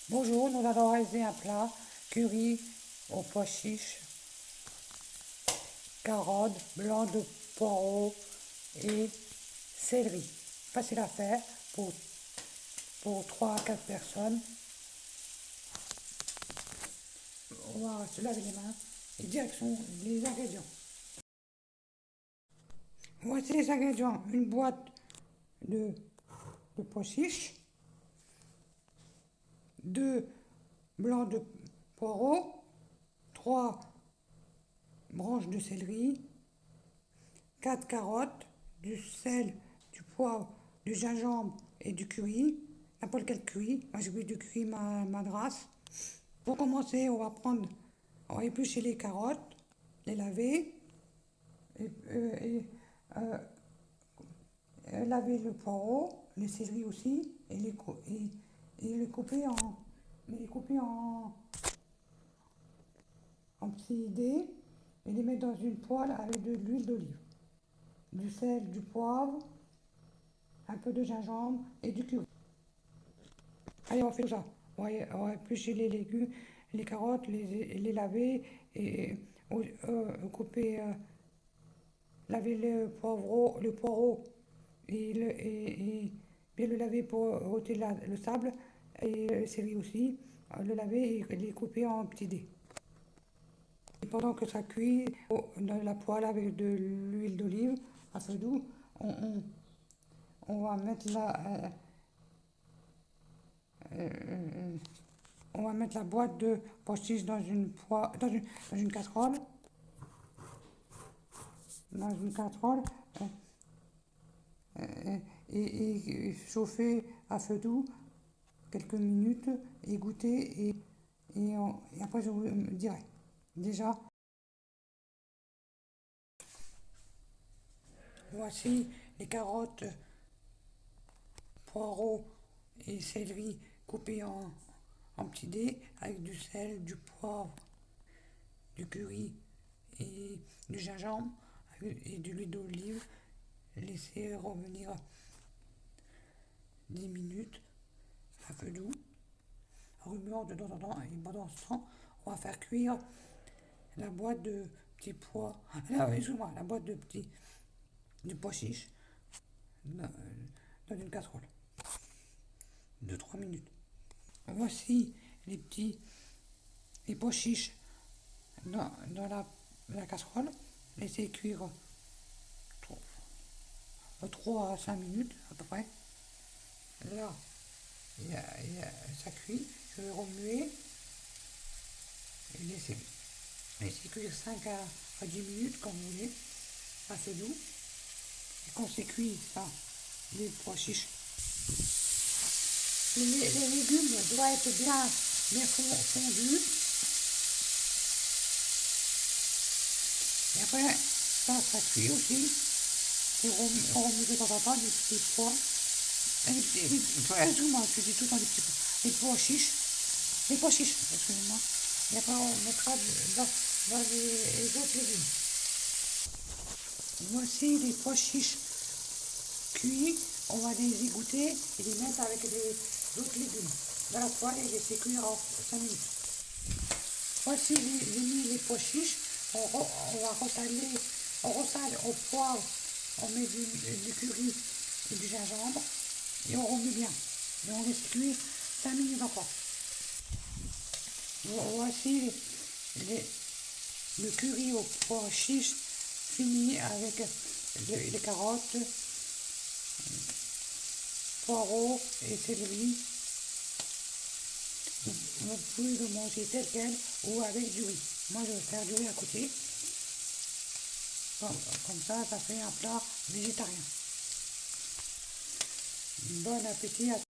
Bonjour, nous allons réaliser un plat curry aux pois chiches, carottes, blanc de poireaux et céleri. Facile à faire pour 3 à 4 personnes. On va se laver les mains et direction les ingrédients. Voici les ingrédients. Une boîte de, de pois chiches, 2 blancs de poireaux, 3 branches de céleri, 4 carottes, du sel, du poivre, du gingembre et du curry. N'importe quel curry. Moi j'ai pris du curry madras. Pour commencer, on va éplucher les carottes, les laver, et, laver le poireau, les céleri aussi, et les couper en petits dés et les mettre dans une poêle avec de l'huile d'olive, du sel, du poivre, un peu de gingembre et du curry. Allez, on fait tout ça. On va éplucher les légumes, les carottes, les laver et couper, laver le poireau et bien le laver pour ôter le sable et le céleri aussi, le laver et les couper en petits dés. Et pendant que ça cuit dans la poêle avec de l'huile d'olive à feu doux, on va mettre on va mettre la boîte de pois chiches dans une casserole. Dans une casserole et chauffer à feu doux quelques minutes et goûter et après je vous dirai. Déjà, voici les carottes, poireaux et céleri coupés en petits dés avec du sel, du poivre, du curry et du gingembre et de l'huile d'olive. Laisser revenir 10 minutes à feu doux, remuant de temps en temps. Et pendant ce temps, on va faire cuire la boîte de petits pois, excuse-moi, la boîte de pois chiches dans une casserole de 3 minutes. Voici les pois chiches dans la casserole. Laissez cuire 3 à 5 minutes à peu près. Là, ça cuit. Je vais remuer et laisser cuire 5 à 10 minutes comme vous voulez, à feu doux. Et quand c'est cuit, ça, les pois chiches, les légumes doivent être bien fondus. Et après, ça cuit aussi. Et on remue de temps en temps des petits pois. Excuse-moi, je dis tout le temps des petits pois. Les pois chiches, excusez-moi. Et après, on mettra dans les autres légumes. Voici les pois chiches cuits. On va les égoutter et les mettre avec les autres légumes dans la poêle et laisser cuire en 5 minutes. Voici j'ai mis les pois chiches. On va ressaler, on ressale au poivre, on met du curry et du gingembre et on remue bien. Et on laisse cuire 5 minutes encore. Voici le curry au pois chiche fini avec les carottes, poireaux et céleri. Vous pouvez le manger tel quel ou avec du riz. Moi je vais faire du riz à côté. Comme ça fait un plat végétarien. Bon appétit à tous.